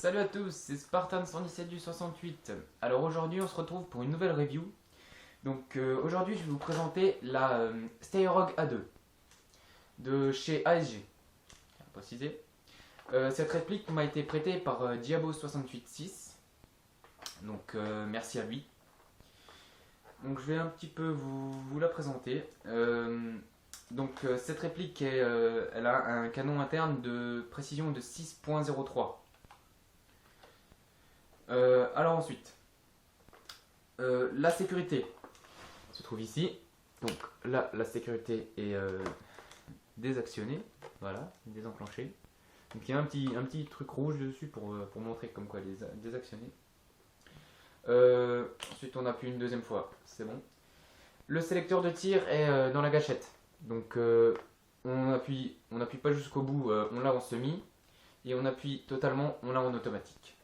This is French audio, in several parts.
Salut à tous, c'est Spartan 117 du 68. Alors aujourd'hui on se retrouve pour une nouvelle review. Donc aujourd'hui je vais vous présenter la Stayrogue A2 de chez ASG. À préciser. Cette réplique m'a été prêtée par Diabo686. Donc merci à lui. Donc je vais un petit peu vous la présenter. Cette réplique elle a un canon interne de précision de 6.03. Alors ensuite, la sécurité se trouve ici. Donc là, la sécurité est désactionnée, voilà, désenclenchée. Donc il y a un petit truc rouge dessus pour montrer comme quoi elle est désactionnée. Ensuite, on appuie une deuxième fois, c'est bon. Le sélecteur de tir est dans la gâchette. Donc on appuie pas jusqu'au bout, on l'a en semi. Et on appuie totalement, on l'a en automatique.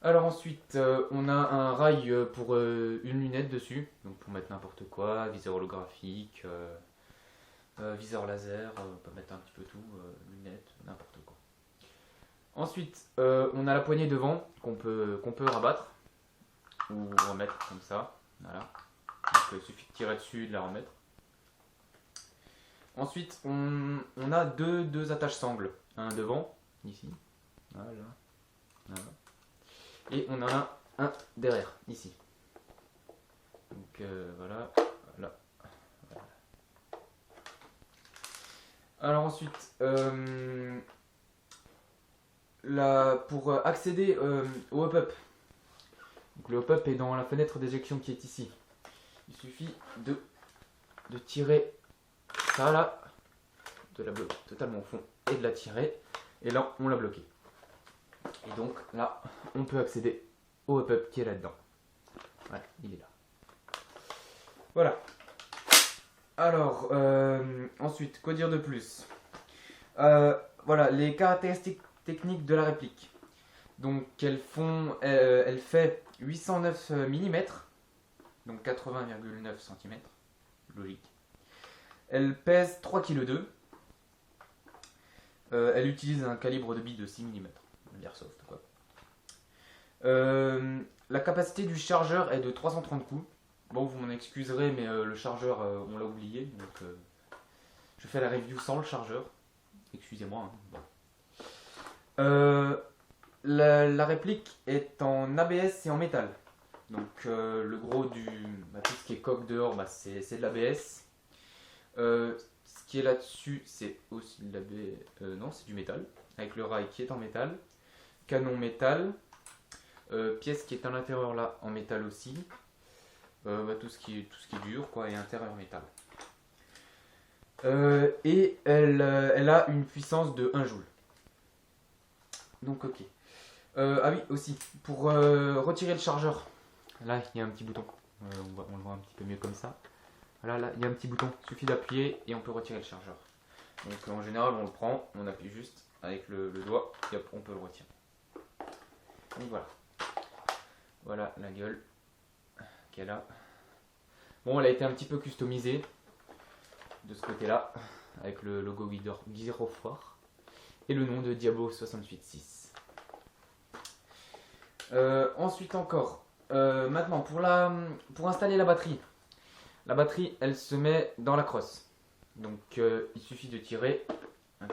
Alors ensuite, on a un rail pour une lunette dessus, donc pour mettre n'importe quoi, viseur holographique, viseur laser, on peut mettre un petit peu tout, lunettes, n'importe quoi. Ensuite, on a la poignée devant qu'on peut rabattre ou remettre comme ça, voilà. Donc il suffit de tirer dessus et de la remettre. Ensuite, on a deux attaches sangles, un devant, ici, voilà. Et on en a un derrière, ici. Donc voilà. Alors ensuite, pour accéder au hop-up, le hop-up est dans la fenêtre d'éjection qui est ici. Il suffit de tirer ça là, de la bloquer totalement au fond et de la tirer. Et là, on l'a bloqué. Et donc là, on peut accéder au hop-up qui est là-dedans. Ouais, il est là. Voilà. Alors, ensuite, quoi dire de plus? Voilà, les caractéristiques techniques de la réplique. Donc, elle fait 809 mm, donc 80,9 cm, logique. Elle pèse 3,2 kg. Elle utilise un calibre de bille de 6 mm. L'airsoft quoi. La capacité du chargeur est de 330 coups. Bon, vous m'en excuserez, mais le chargeur, on l'a oublié. Donc, je fais la review sans le chargeur. Excusez-moi. Hein. Bon. La réplique est en ABS et en métal. Donc, le gros tout ce qui est coque dehors, c'est de l'ABS. Ce qui est là-dessus, c'est aussi de l'ABS. Non, c'est du métal. Avec le rail qui est en métal. Canon métal, pièce qui est à l'intérieur là en métal aussi, tout ce qui est dur quoi, et intérieur métal. Et elle a une puissance de 1 joule. Donc ok. Ah oui aussi, pour retirer le chargeur, là il y a un petit bouton, on le voit un petit peu mieux comme ça. Voilà, là il y a un petit bouton, il suffit d'appuyer et on peut retirer le chargeur. Donc en général on le prend, on appuie juste avec le doigt et hop, on peut le retirer. Donc voilà. Voilà la gueule qu'elle a. Bon, elle a été un petit peu customisée de ce côté-là, avec le logo Gyrophore et le nom de Diabo686. Ensuite encore, maintenant pour installer la batterie. La batterie, elle se met dans la crosse. Donc il suffit de tirer, un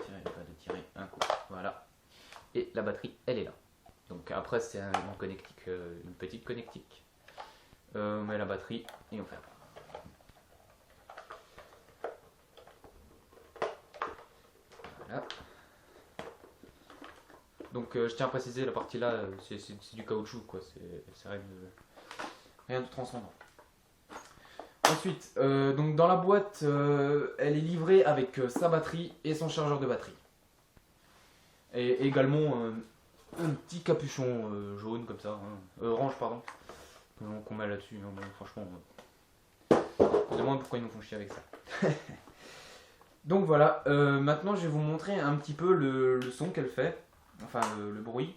coup, voilà. Et la batterie, elle est là. Donc après c'est une petite connectique. On met la batterie et on ferme. Voilà. Donc je tiens à préciser, la partie là c'est du caoutchouc quoi, c'est rien de transcendant. Ensuite, donc dans la boîte, elle est livrée avec sa batterie et son chargeur de batterie. Et également un petit capuchon jaune comme ça, hein. Orange pardon, qu'on met là-dessus. Bon, franchement, je me demande pourquoi ils nous font chier avec ça. Donc voilà, maintenant je vais vous montrer un petit peu le son qu'elle fait, enfin le bruit.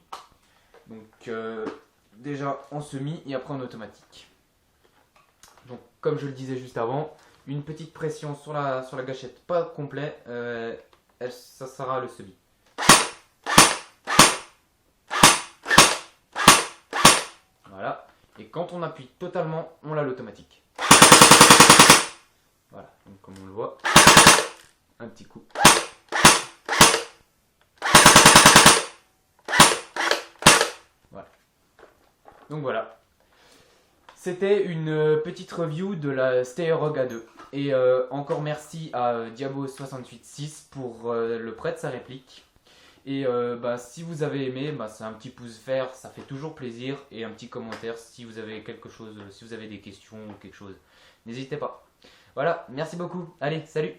Donc déjà en semi et après en automatique. Donc comme je le disais juste avant, une petite pression sur la gâchette, pas complet, ça sera le semi. Voilà. Et quand on appuie totalement, on l'a l'automatique. Voilà, donc comme on le voit, un petit coup. Voilà. Donc voilà. C'était une petite review de la Stereorog A2. Et encore merci à Diabo686 pour le prêt de sa réplique. Et si vous avez aimé, c'est un petit pouce vert, ça fait toujours plaisir. Et un petit commentaire si vous avez quelque chose, si vous avez des questions ou quelque chose. N'hésitez pas. Voilà, merci beaucoup. Allez, salut!